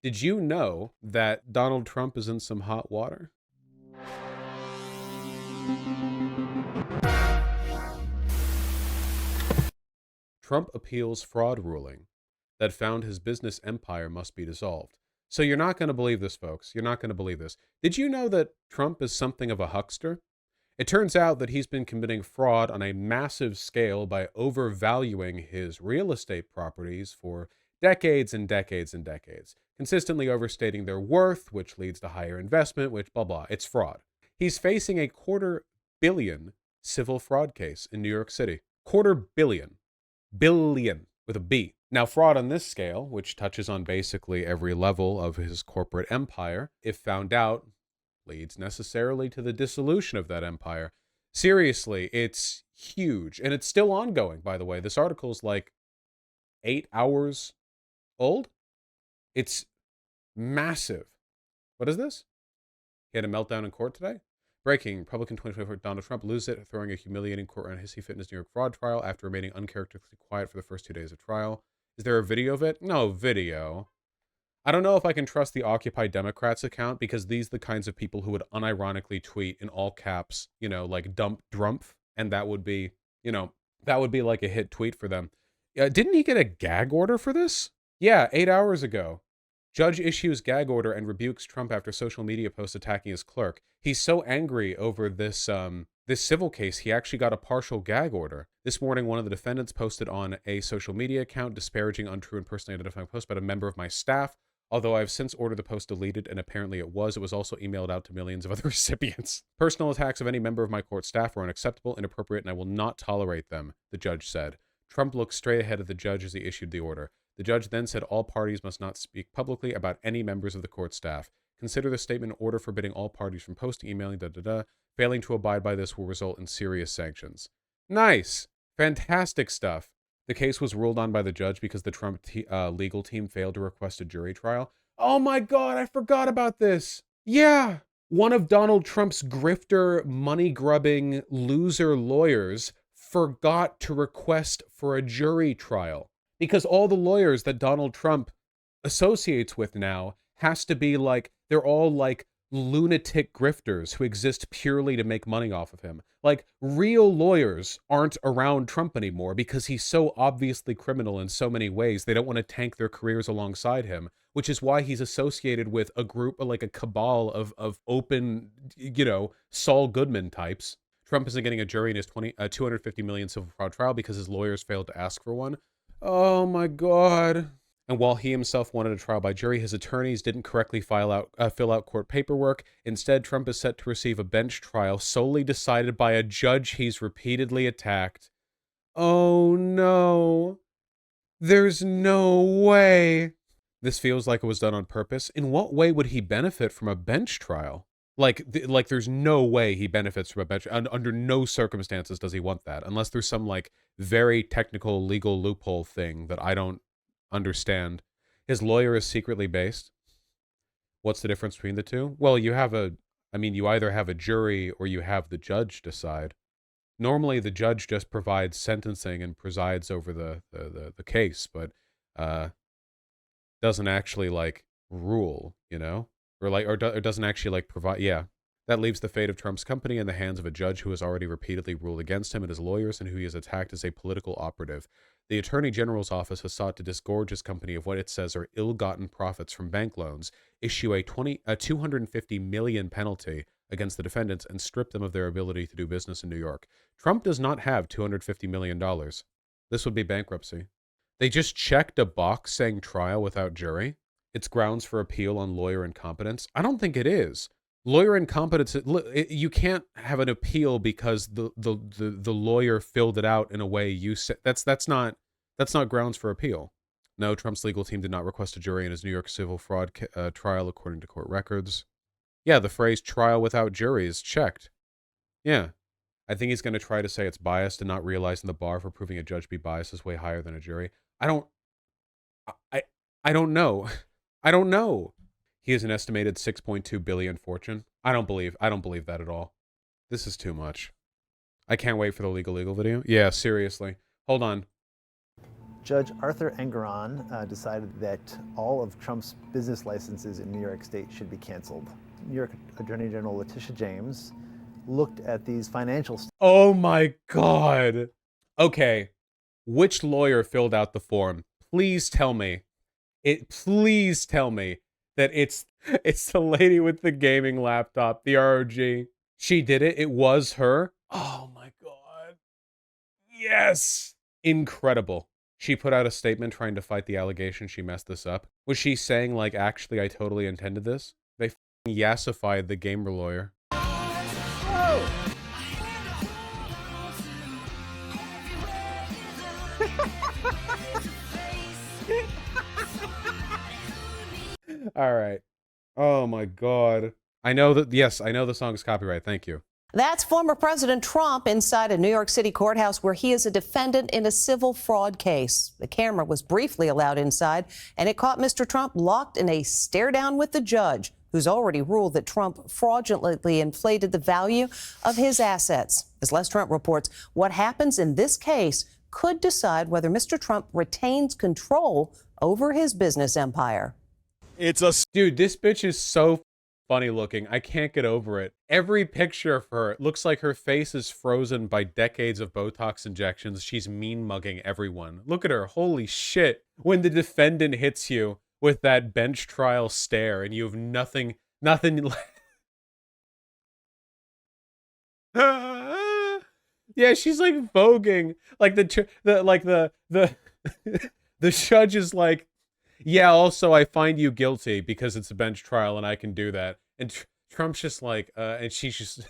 Did you know that Donald Trump is in some hot water? Trump appeals fraud ruling that found his business empire must be dissolved. So you're not going to believe this, folks. You're not going to believe this. Did you know that Trump is something of a huckster? It turns out that he's been committing fraud on a massive scale by overvaluing his real estate properties for decades and decades and decades, consistently overstating their worth, which leads to higher investment, which blah, blah. It's fraud. He's facing a $250 million civil fraud case in New York City. $250 million with a B. Now, fraud on this scale, which touches on basically every level of his corporate empire, if found out, leads necessarily to the dissolution of that empire. Seriously, it's huge. And it's still ongoing, by the way. This article is like 8 hours old. It's massive. What is this? He had a meltdown in court today? Breaking, Republican 2024 Donald Trump loses it, throwing a humiliating court on hissy fitness New York fraud trial after remaining uncharacteristically quiet for the first 2 days of trial. Is there a video of it? No video. I don't know if I can trust the Occupy Democrats account, because these are the kinds of people who would unironically tweet in all caps, like dump drumpf, and that would be, that would be like a hit tweet for them. Didn't he get a gag order for this? Yeah, 8 hours ago. Judge issues gag order and rebukes Trump after social media post attacking his clerk. He's so angry over this this civil case, he actually got a partial gag order. This morning, one of the defendants posted on a social media account disparaging, untrue, and personally identifying posts about a member of my staff. Although I've since ordered the post deleted, and apparently it was also emailed out to millions of other recipients. Personal attacks of any member of my court staff are unacceptable, inappropriate, and I will not tolerate them, the judge said. Trump looked straight ahead at the judge as he issued the order. The judge then said all parties must not speak publicly about any members of the court staff. Consider the statement order forbidding all parties from posting, emailing, Failing to abide by this will result in serious sanctions. Nice. Fantastic stuff. The case was ruled on by the judge because the Trump legal team failed to request a jury trial. Oh my God, I forgot about this. Yeah. One of Donald Trump's grifter, money-grubbing, loser lawyers forgot to request for a jury trial. Because all the lawyers that Donald Trump associates with now has to be like, they're all like lunatic grifters who exist purely to make money off of him. Like, real lawyers aren't around Trump anymore because he's so obviously criminal in so many ways. They don't want to tank their careers alongside him, which is why he's associated with a group, like a cabal of open, Saul Goodman types. Trump isn't getting a jury in his $250 million civil fraud trial because his lawyers failed to ask for one. Oh my God. And while he himself wanted a trial by jury, his attorneys didn't correctly fill out court paperwork. Instead, Trump is set to receive a bench trial solely decided by a judge he's repeatedly attacked. Oh no. There's no way. This feels like it was done on purpose. In what way would he benefit from a bench trial? Like there's no way he benefits from a bench. Under no circumstances does he want that, unless there's some like very technical legal loophole thing that I don't understand. His lawyer is secretly based. What's the difference between the two? Well, you either have a jury or you have the judge decide. Normally, the judge just provides sentencing and presides over the case, but doesn't actually like rule, or doesn't actually like provide. Yeah, that leaves the fate of Trump's company in the hands of a judge who has already repeatedly ruled against him and his lawyers, and who he has attacked as a political operative. The Attorney General's office has sought to disgorge his company of what it says are ill-gotten profits from bank loans, issue a $250 million penalty against the defendants, and strip them of their ability to do business in New York. Trump does not have $250 million. This would be bankruptcy. They just checked a box saying trial without jury. It's grounds for appeal on lawyer incompetence. I don't think it is. Lawyer incompetence, you can't have an appeal because the lawyer filled it out in a way you said. That's not grounds for appeal. No, Trump's legal team did not request a jury in his New York civil fraud trial, according to court records. Yeah, the phrase trial without jury is checked. Yeah. I think he's going to try to say it's biased and not realizing the bar for proving a judge to be biased is way higher than a jury. I don't know. I don't know. He has an estimated $6.2 billion fortune. I don't believe that at all. This is too much. I can't wait for the legal video. Yeah, seriously. Hold on. Judge Arthur Engoron decided that all of Trump's business licenses in New York State should be canceled. New York Attorney General Letitia James looked at these financial... Oh my God. Okay, which lawyer filled out the form? Please tell me. Please tell me that it's the lady with the gaming laptop, the ROG. She did it. It was her. Oh my God. Yes. Incredible. She put out a statement trying to fight the allegation she messed this up. Was she saying, like, actually, I totally intended this? They f***ing yassified the gamer lawyer. All right. Oh my God. I know that, yes, I know the song is copyright. Thank you. That's former President Trump inside a New York City courthouse where he is a defendant in a civil fraud case. The camera was briefly allowed inside, and it caught Mr. Trump locked in a stare down with the judge, who's already ruled that Trump fraudulently inflated the value of his assets. As Les Trent reports, what happens in this case could decide whether Mr. Trump retains control over his business empire. Dude, this bitch is so funny looking. I can't get over it. Every picture of her, it looks like her face is frozen by decades of Botox injections. She's mean mugging everyone. Look at her. Holy shit. When the defendant hits you with that bench trial stare and you have nothing yeah, she's like voguing. Like the judge is like, yeah, also I find you guilty because it's a bench trial and I can do that. And Trump's just like, and she's just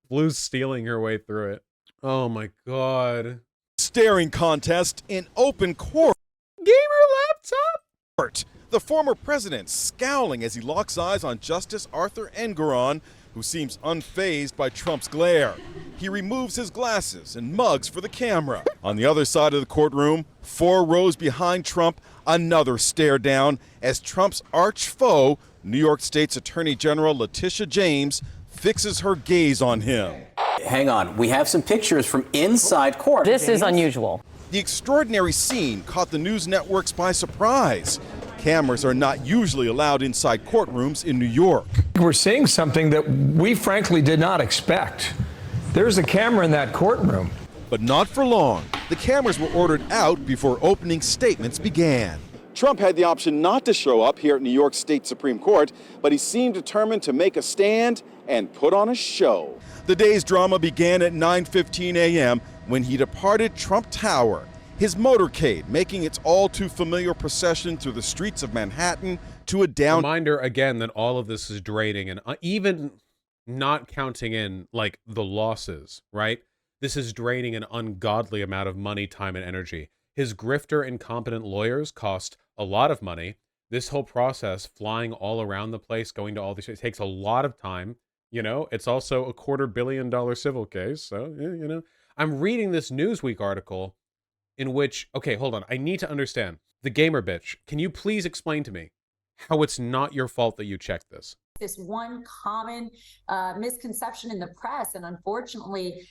blue stealing her way through it. Oh my God. Staring contest in open court. Gamer laptop? The former president scowling as he locks eyes on Justice Arthur Engoron, who seems unfazed by Trump's glare. He removes his glasses and mugs for the camera. On the other side of the courtroom, 4 rows behind Trump, another stare down as Trump's arch foe, New York State's Attorney General Letitia James, fixes her gaze on him. Hang on, we have some pictures from inside court. This is unusual. The extraordinary scene caught the news networks by surprise. Cameras are not usually allowed inside courtrooms in New York. We're seeing something that we frankly did not expect. There's a camera in that courtroom. But not for long. The cameras were ordered out before opening statements began. Trump had the option not to show up here at New York State Supreme Court, but he seemed determined to make a stand and put on a show. The day's drama began at 9:15 a.m. when he departed Trump Tower, his motorcade making its all too familiar procession through the streets of Manhattan to a down... Reminder again that all of this is draining, and even not counting in, like, the losses, right? This is draining an ungodly amount of money, time, and energy. His grifter, incompetent lawyers cost a lot of money. This whole process, flying all around the place, going to all these... It takes a lot of time, you know? It's also a $250 million civil case, so, you know? I'm reading this Newsweek article in which... Okay, hold on. I need to understand. The gamer bitch, can you please explain to me how it's not your fault that you checked this? This one common misconception in the press, and unfortunately,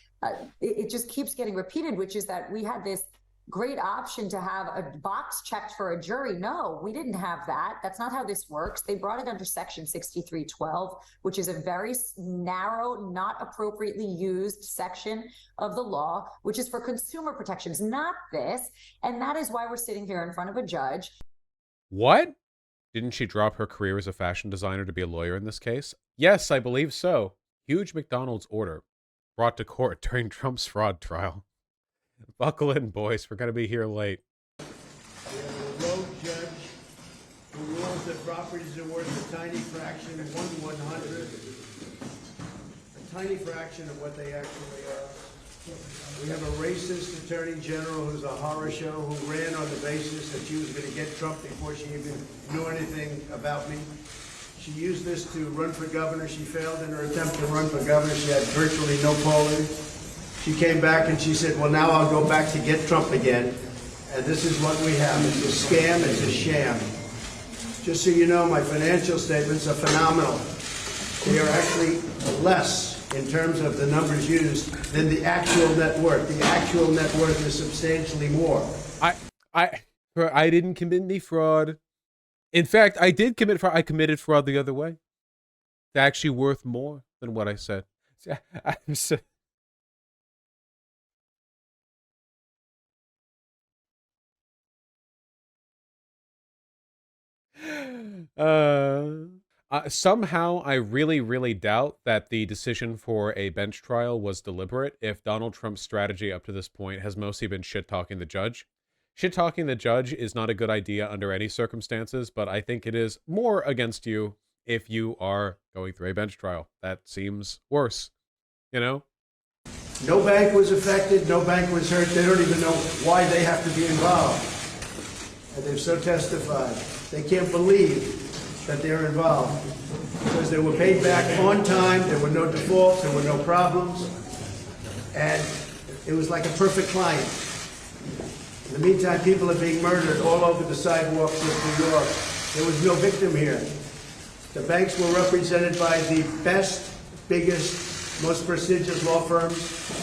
it just keeps getting repeated, which is that we had this great option to have a box checked for a jury. No, we didn't have that. That's not how this works. They brought it under Section 6312, which is a very narrow, not appropriately used section of the law, which is for consumer protections, not this. And that is why we're sitting here in front of a judge. What? Didn't she drop her career as a fashion designer to be a lawyer in this case? Yes, I believe so. Huge McDonald's order brought to court during Trump's fraud trial. Buckle in, boys. We're going to be here late. We have a rogue judge who rules that properties are worth a tiny fraction, 1/100th, a tiny fraction of what they actually are. We have a racist attorney general who's a horror show, who ran on the basis that she was going to get Trump before she even knew anything about me. She used this to run for governor. She failed in her attempt to run for governor. She had virtually no polling. She came back and she said, well, now I'll go back to get Trump again. And this is what we have. It's a scam. It's a sham. Just so you know, my financial statements are phenomenal. They are actually less in terms of the numbers used than the actual net worth. The actual net worth is substantially more. I didn't commit any fraud. In fact, I did commit fraud. I committed fraud the other way. It's actually worth more than what I said. I'm so... Somehow, I really, really doubt that the decision for a bench trial was deliberate if Donald Trump's strategy up to this point has mostly been shit-talking the judge. Shit-talking the judge is not a good idea under any circumstances, but I think it is more against you if you are going through a bench trial. That seems worse, you know? No bank was affected, no bank was hurt. They don't even know why they have to be involved. And they've so testified. They can't believe that they're involved because they were paid back on time, there were no defaults, there were no problems, and it was like a perfect client. In the meantime, people are being murdered all over the sidewalks of New York. There was no victim here. The banks were represented by the best, biggest, most prestigious law firms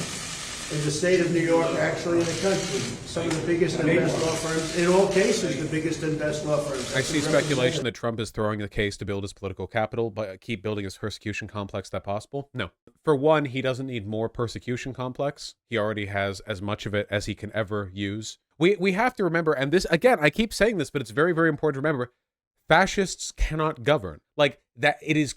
in the state of New York, actually in the country. Some of the biggest and best law firms. In all cases, the biggest and best law firms. I see speculation that Trump is throwing the case to build his political capital, but keep building his persecution complex that possible. No. For one, he doesn't need more persecution complex. He already has as much of it as he can ever use. We have to remember, and this, again, I keep saying this, but it's very, very important to remember, fascists cannot govern. Like, that it is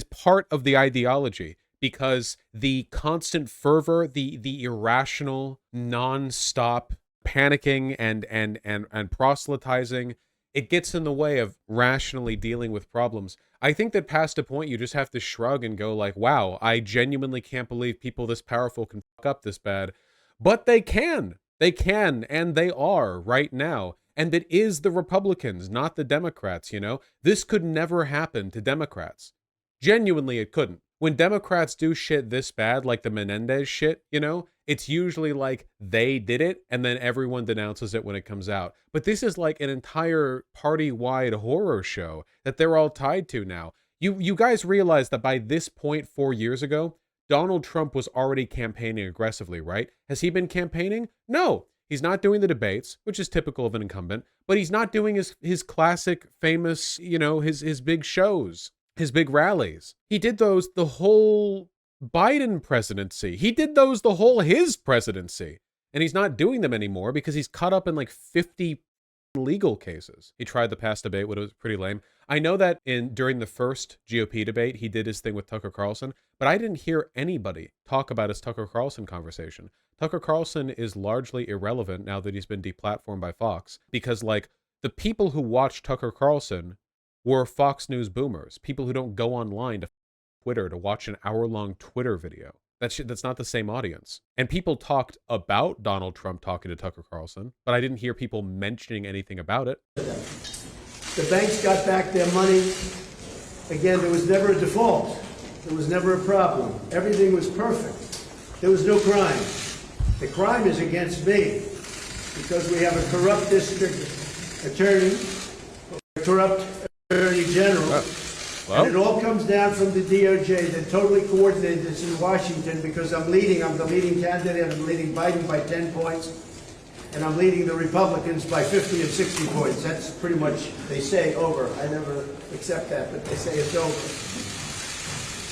part of the ideology. Because the constant fervor, the irrational, non-stop panicking and proselytizing, it gets in the way of rationally dealing with problems. I think that past a point, you just have to shrug and go like, wow, I genuinely can't believe people this powerful can fuck up this bad. But they can. They can, and they are right now. And it is the Republicans, not the Democrats, you know? This could never happen to Democrats. Genuinely, it couldn't. When Democrats do shit this bad, like the Menendez shit, you know, it's usually like they did it and then everyone denounces it when it comes out. But this is like an entire party-wide horror show that they're all tied to now. You guys realize that by this point 4 years ago, Donald Trump was already campaigning aggressively, right? Has he been campaigning? No. He's not doing the debates, which is typical of an incumbent, but he's not doing his classic, famous, you know, his big shows. His big rallies. He did those the whole Biden presidency. He did those the whole his presidency. And he's not doing them anymore because he's caught up in like 50 legal cases. He tried the past debate, which was pretty lame. I know that during the first GOP debate, he did his thing with Tucker Carlson, but I didn't hear anybody talk about his Tucker Carlson conversation. Tucker Carlson is largely irrelevant now that he's been deplatformed by Fox because, like, the people who watch Tucker Carlson were Fox News boomers, people who don't go online to Twitter to watch an hour-long Twitter video. That's not the same audience. And people talked about Donald Trump talking to Tucker Carlson, but I didn't hear people mentioning anything about it. The banks got back their money. Again, there was never a default. There was never a problem. Everything was perfect. There was no crime. The crime is against me because we have a corrupt district attorney, a corrupt Attorney General, and it all comes down from the DOJ that totally coordinated this in Washington because I'm the leading candidate, I'm leading Biden by 10 points, and I'm leading the Republicans by 50 and 60 points. That's pretty much, they say, over. I never accept that, but they say it's over.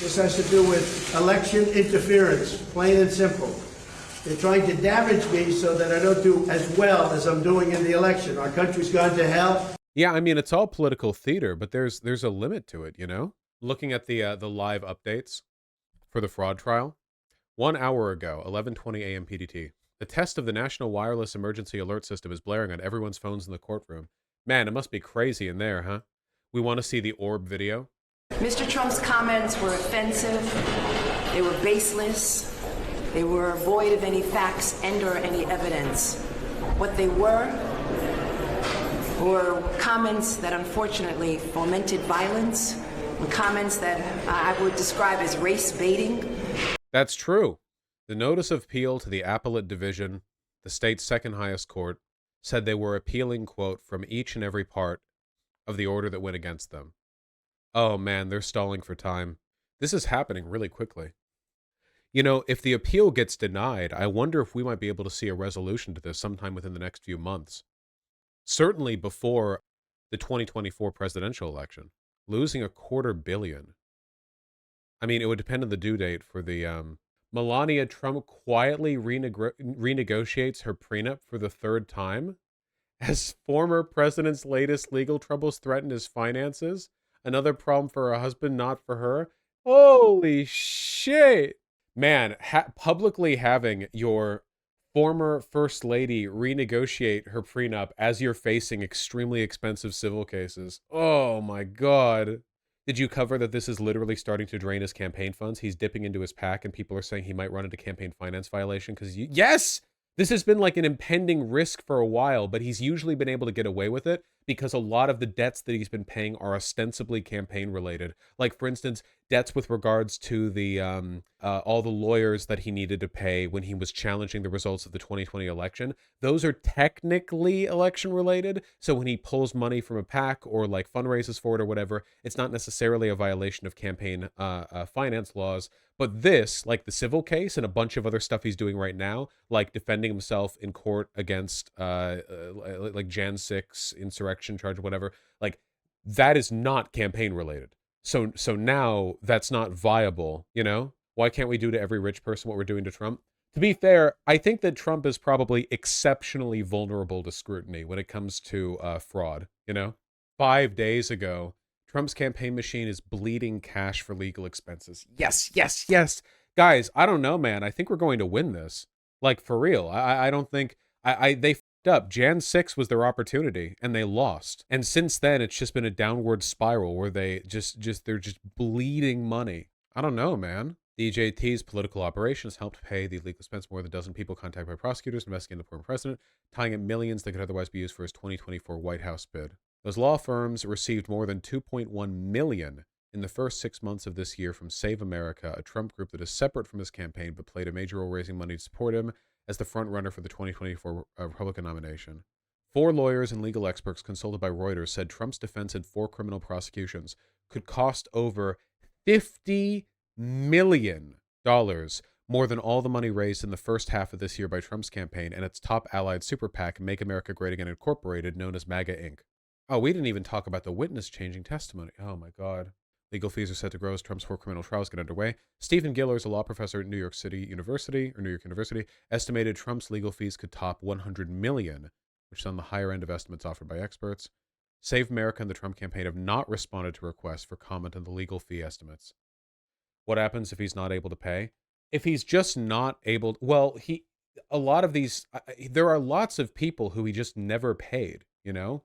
This has to do with election interference, plain and simple. They're trying to damage me so that I don't do as well as I'm doing in the election. Our country's gone to hell. Yeah, I mean, it's all political theater, but there's a limit to it, you know? Looking at the live updates for the fraud trial, 1 hour ago, 11:20 a.m. PDT, the test of the National Wireless Emergency Alert System is blaring on everyone's phones in the courtroom. Man, it must be crazy in there, huh? We want to see the orb video. Mr. Trump's comments were offensive, they were baseless, they were void of any facts and or any evidence. What they were comments that unfortunately fomented violence, comments that I would describe as race baiting. That's true. The notice of appeal to the Appellate Division, the state's second highest court, said they were appealing, quote, from each and every part of the order that went against them. Oh man, they're stalling for time. This is happening really quickly. You know, if the appeal gets denied, I wonder if we might be able to see a resolution to this sometime within the next few months. certainly before the 2024 presidential election. Losing $250 million. I mean, it would depend on the due date for the Melania Trump quietly renegotiates her prenup for the third time as former president's latest legal troubles threaten his finances. Another problem for her husband, not for her. Holy shit. Man, publicly having your former first lady renegotiate her prenup as you're facing extremely expensive civil cases. Oh my God. Did you cover that this is literally starting to drain his campaign funds? He's dipping into his PAC and people are saying he might run into campaign finance violation because yes! This has been like an impending risk for a while, but he's usually been able to get away with it because a lot of the debts that he's been paying are ostensibly campaign related. Like, for instance, debts with regards to the all the lawyers that he needed to pay when he was challenging the results of the 2020 election. Those are technically election related. So when he pulls money from a PAC or like fundraises for it or whatever, it's not necessarily a violation of campaign finance laws. But this, like the civil case and a bunch of other stuff he's doing right now, like defending himself in court against like Jan 6 insurrection charge or whatever, like that is not campaign related. So now that's not viable, you know? Why can't we do to every rich person what we're doing to Trump? To be fair, I think that Trump is probably exceptionally vulnerable to scrutiny when it comes to fraud, you know? 5 days ago, Trump's campaign machine is bleeding cash for legal expenses. Yes, yes, yes. Guys, I don't know, man. I think we're going to win this. Like, for real. I don't think... they f***ed up. Jan 6 was their opportunity, and they lost. And since then, it's just been a downward spiral where they're just bleeding money. I don't know, man. DJT's political operations helped pay the legal expense more than a dozen people contacted by prosecutors investigating the former president, tying up millions that could otherwise be used for his 2024 White House bid. Those law firms received more than $2.1 million in the first 6 months of this year from Save America, a Trump group that is separate from his campaign but played a major role raising money to support him as the front runner for the 2024 Republican nomination. 4 lawyers and legal experts consulted by Reuters said Trump's defense in 4 criminal prosecutions could cost over $50 million, more than all the money raised in the first half of this year by Trump's campaign and its top allied super PAC, Make America Great Again Incorporated, known as MAGA Inc. Oh, we didn't even talk about the witness changing testimony. Oh my God. Legal fees are set to grow as Trump's 4 criminal trials get underway. Stephen Gillers, a law professor at New York University, estimated Trump's legal fees could top $100 million, which is on the higher end of estimates offered by experts. Save America and the Trump campaign have not responded to requests for comment on the legal fee estimates. What happens if he's not able to pay? If he's just not able, well, a lot of these, there are lots of people who he just never paid, you know?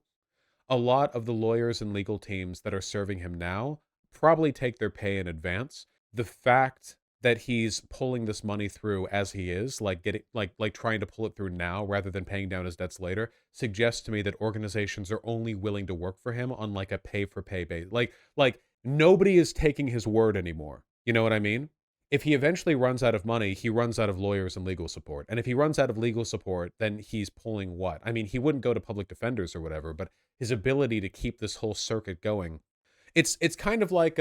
A lot of the lawyers and legal teams that are serving him now probably take their pay in advance. The fact that he's pulling this money through as he is, like getting like trying to pull it through now rather than paying down his debts later, suggests to me that organizations are only willing to work for him on like a pay for pay basis. Like nobody is taking his word anymore. You know what I mean? If he eventually runs out of money, he runs out of lawyers and legal support. And if he runs out of legal support, then he's pulling what? I mean, he wouldn't go to public defenders or whatever, but his ability to keep this whole circuit going. It's kind of like,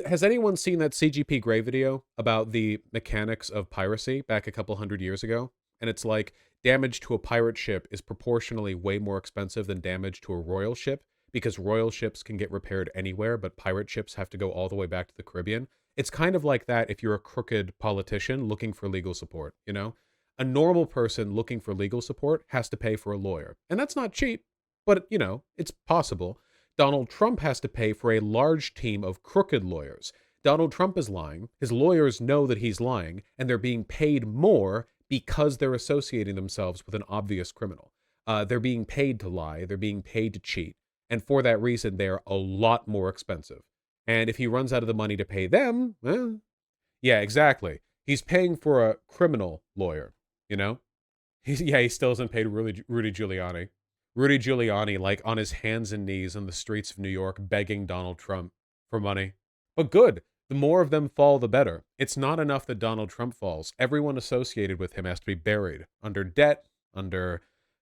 has anyone seen that CGP Grey video about the mechanics of piracy back a couple hundred years ago? And it's like damage to a pirate ship is proportionally way more expensive than damage to a royal ship because royal ships can get repaired anywhere, but pirate ships have to go all the way back to the Caribbean. It's kind of like that if you're a crooked politician looking for legal support, you know? A normal person looking for legal support has to pay for a lawyer. And that's not cheap, but, you know, it's possible. Donald Trump has to pay for a large team of crooked lawyers. Donald Trump is lying. His lawyers know that he's lying, and they're being paid more because they're associating themselves with an obvious criminal. They're being paid to lie. They're being paid to cheat. And for that reason, they're a lot more expensive. And if he runs out of the money to pay them, well, yeah, exactly. He's paying for a criminal lawyer, you know? He still hasn't paid Rudy Giuliani. Rudy Giuliani, like, on his hands and knees on the streets of New York, begging Donald Trump for money. But good. The more of them fall, the better. It's not enough that Donald Trump falls. Everyone associated with him has to be buried under debt, under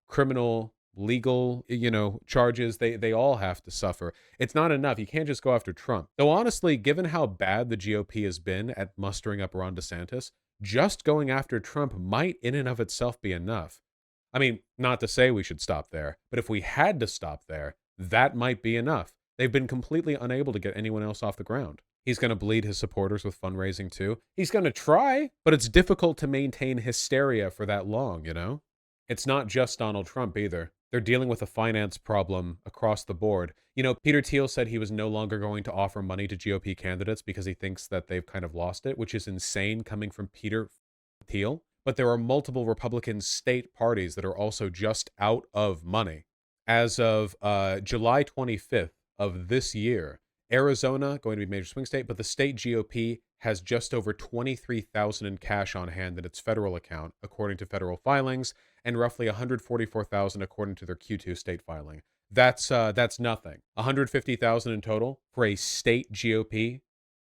criminal legal, you know, charges. They all have to suffer. It's not enough. You can't just go after Trump. Though honestly, given how bad the GOP has been at mustering up Ron DeSantis, just going after Trump might in and of itself be enough. I mean, not to say we should stop there, but if we had to stop there, that might be enough. They've been completely unable to get anyone else off the ground. He's going to bleed his supporters with fundraising too. He's going to try, but it's difficult to maintain hysteria for that long, you know? It's not just Donald Trump either. They're dealing with a finance problem across the board. You know, Peter Thiel said he was no longer going to offer money to GOP candidates because he thinks that they've kind of lost it, which is insane coming from Peter Thiel. But there are multiple Republican state parties that are also just out of money. As of July 25th of this year, Arizona, going to be a major swing state, but the state GOP has just over $23,000 in cash on hand in its federal account, according to federal filings, and roughly $144,000 according to their Q2 state filing. That's nothing. $150,000 in total for a state GOP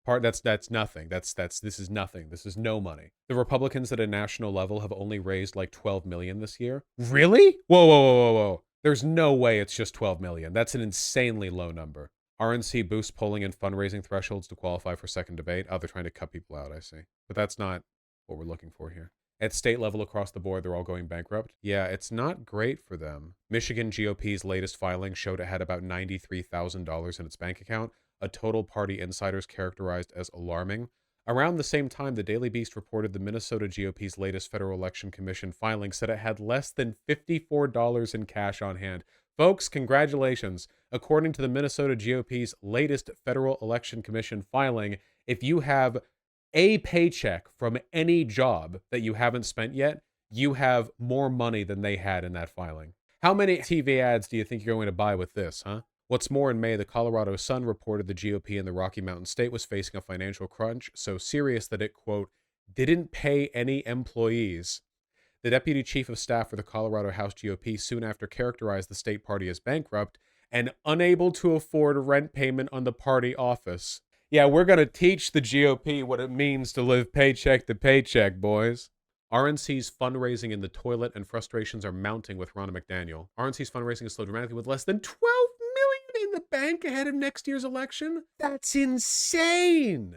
part. That's nothing. This is nothing. This is no money. The Republicans at a national level have only raised like 12 million this year. Really? Whoa. There's no way it's just 12 million. That's an insanely low number. RNC boosts polling and fundraising thresholds to qualify for second debate. Oh, they're trying to cut people out, I see. But that's not what we're looking for here. At state level across the board, they're all going bankrupt. Yeah, it's not great for them. Michigan GOP's latest filing showed it had about $93,000 in its bank account, a total party insiders characterized as alarming. Around the same time, the Daily Beast reported the Minnesota GOP's latest Federal Election Commission filing said it had less than $54 in cash on hand. Folks, congratulations. According to the Minnesota GOP's latest Federal Election Commission filing, if you have a paycheck from any job that you haven't spent yet, you have more money than they had in that filing. How many TV ads do you think you're going to buy with this, huh? What's more, in May, the Colorado Sun reported the GOP in the Rocky Mountain state was facing a financial crunch so serious that it, quote, didn't pay any employees. The deputy chief of staff for the Colorado House GOP soon after characterized the state party as bankrupt and unable to afford rent payment on the party office. Yeah, we're going to teach the GOP what it means to live paycheck to paycheck, boys. RNC's fundraising in the toilet and frustrations are mounting with Ronna McDaniel. RNC's fundraising has slowed dramatically with less than $12 million in the bank ahead of next year's election. That's insane.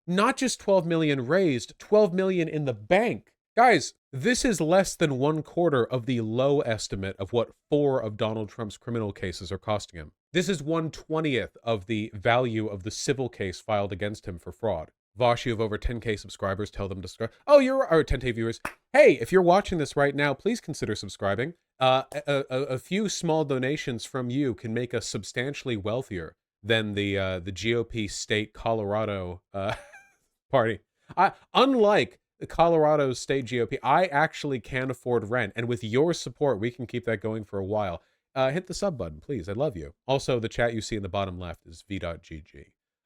Not just $12 million raised, $12 million in the bank. Guys, this is less than 1/4 of the low estimate of what 4 of Donald Trump's criminal cases are costing him. This is 1/20th of the value of the civil case filed against him for fraud. Vosh, you have over 10K subscribers. Tell them to subscribe. Oh, or 10K viewers. Hey, if you're watching this right now, please consider subscribing. A few small donations from you can make us substantially wealthier than the GOP state Colorado party. Unlike the Colorado state GOP, I actually can afford rent, and with your support, we can keep that going for a while. Hit the sub button, please. I love you. Also, the chat you see in the bottom left is v.gg.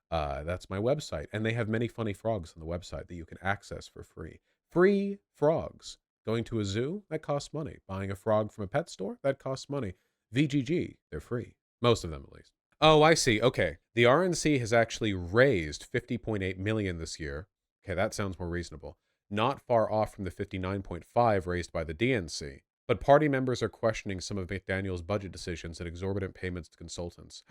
That's my website, and they have many funny frogs on the website that you can access for free. Free frogs. Going to a zoo? That costs money. Buying a frog from a pet store? That costs money. VGG, they're free. Most of them, at least. Oh, I see. Okay. The RNC has actually raised $50.8 million this year. Okay, that sounds more reasonable. Not far off from the $59.5 raised by the DNC. But party members are questioning some of McDaniel's budget decisions and exorbitant payments to consultants.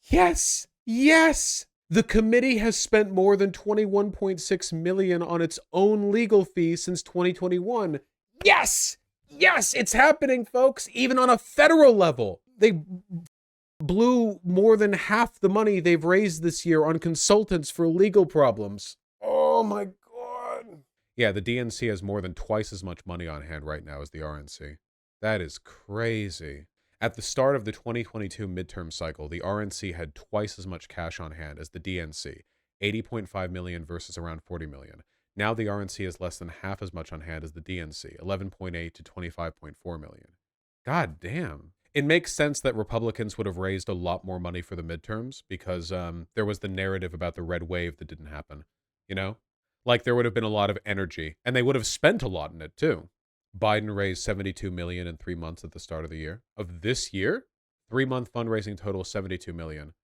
Yes! Yes! The committee has spent more than $21.6 million on its own legal fees since 2021. Yes! Yes! It's happening, folks! Even on a federal level. They blew more than half the money they've raised this year on consultants for legal problems. Oh my God. Yeah, the DNC has more than twice as much money on hand right now as the RNC. That is crazy. At the start of the 2022 midterm cycle, the RNC had twice as much cash on hand as the DNC, $80.5 million versus around $40 million. Now the RNC has less than half as much on hand as the DNC, $11.8 to $25.4 million. God damn. It makes sense that Republicans would have raised a lot more money for the midterms because there was the narrative about the red wave that didn't happen, you know? Like there would have been a lot of energy, and they would have spent a lot in it too. Biden raised $72 million in 3 months at the start of the year. Of this year, 3-month fundraising total $72 million.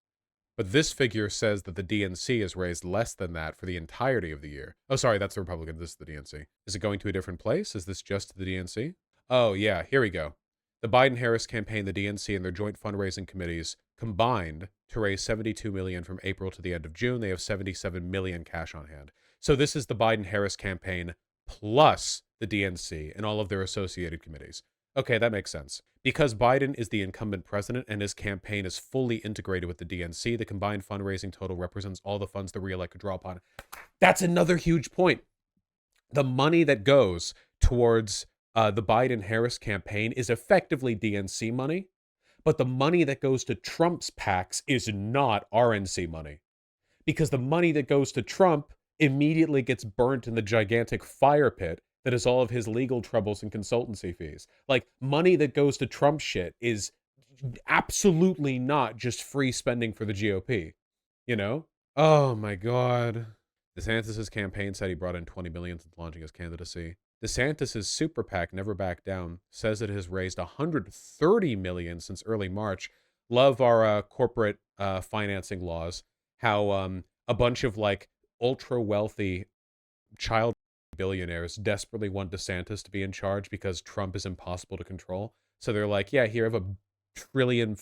But this figure says that the DNC has raised less than that for the entirety of the year. Oh, sorry, that's the Republican. This is the DNC. Is it going to a different place? Is this just the DNC? Oh, yeah, here we go. The Biden-Harris campaign, the DNC, and their joint fundraising committees combined to raise $72 million from April to the end of June. They have $77 million cash on hand. So this is the Biden-Harris campaign plus the DNC and all of their associated committees. Okay, that makes sense. Because Biden is the incumbent president and his campaign is fully integrated with the DNC, the combined fundraising total represents all the funds the reelect could draw upon. That's another huge point. The money that goes towards the Biden-Harris campaign is effectively DNC money, but the money that goes to Trump's PACs is not RNC money. Because the money that goes to Trump immediately gets burnt in the gigantic fire pit that is all of his legal troubles and consultancy fees. Like, money that goes to Trump shit is absolutely not just free spending for the GOP, you know? Oh my God. DeSantis' campaign said he brought in $20 million since launching his candidacy. DeSantis' super PAC, Never Back Down, says it has raised $130 million since early March. Love our corporate financing laws. How a bunch of like ultra wealthy child billionaires desperately want DeSantis to be in charge because Trump is impossible to control. So they're like, yeah, here, have $1 trillion.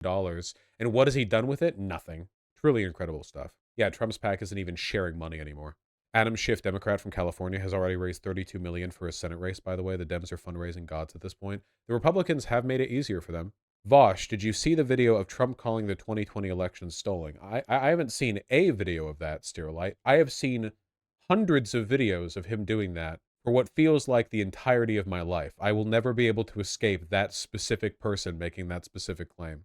And what has he done with it? Nothing. Truly incredible stuff. Yeah, Trump's PAC isn't even sharing money anymore. Adam Schiff, Democrat from California, has already raised $32 million for his Senate race, by the way. The Dems are fundraising gods at this point. The Republicans have made it easier for them. Vosh, did you see the video of Trump calling the 2020 election stolen? I haven't seen a video of that, Sterilite. I have seen hundreds of videos of him doing that for what feels like the entirety of my life. I will never be able to escape that specific person making that specific claim.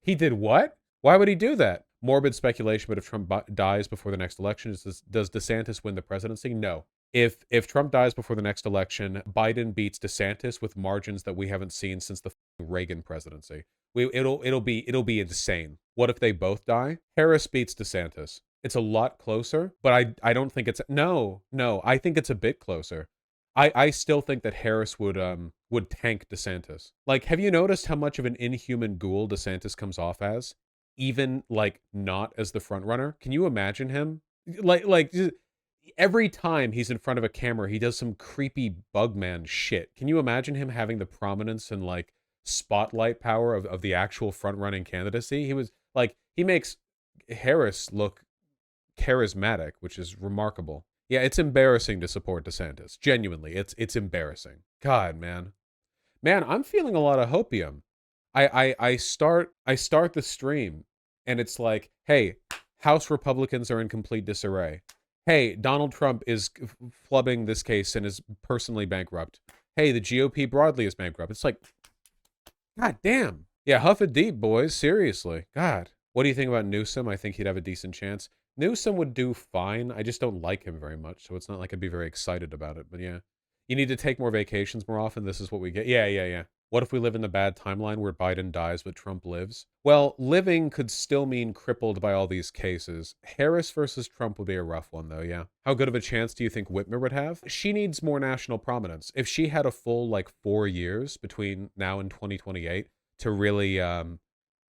He did what? Why would he do that? Morbid speculation, but if Trump dies before the next election, does DeSantis win the presidency? No. If Trump dies before the next election, Biden beats DeSantis with margins that we haven't seen since the Reagan presidency. It'll be insane. What if they both die? Harris beats DeSantis. It's a lot closer, but I don't think it's no. I think it's a bit closer. I still think that Harris would tank DeSantis. Like, have you noticed how much of an inhuman ghoul DeSantis comes off as? Even like not as the front runner. Can you imagine him? Like every time he's in front of a camera, he does some creepy bugman shit. Can you imagine him having the prominence and like spotlight power of the actual front running candidacy? He was like, he makes Harris look charismatic, which is remarkable. Yeah, it's embarrassing to support DeSantis. Genuinely, it's embarrassing. God, man, I'm feeling a lot of hopium. I start the stream and it's like, hey, House Republicans are in complete disarray. Hey, Donald Trump is flubbing this case and is personally bankrupt. Hey, the GOP broadly is bankrupt. It's like, God damn. Yeah, huff it deep, boys. Seriously. God. What do you think about Newsom? I think he'd have a decent chance. Newsom would do fine. I just don't like him very much, so it's not like I'd be very excited about it. But yeah, you need to take more vacations more often. This is what we get. Yeah. What if we live in the bad timeline where Biden dies but Trump lives? Well, living could still mean crippled by all these cases. Harris versus Trump would be a rough one, though, yeah. How good of a chance do you think Whitmer would have? She needs more national prominence. If she had a full, 4 years between now and 2028 to really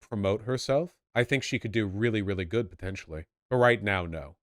promote herself, I think she could do really, really good, potentially. But right now, no.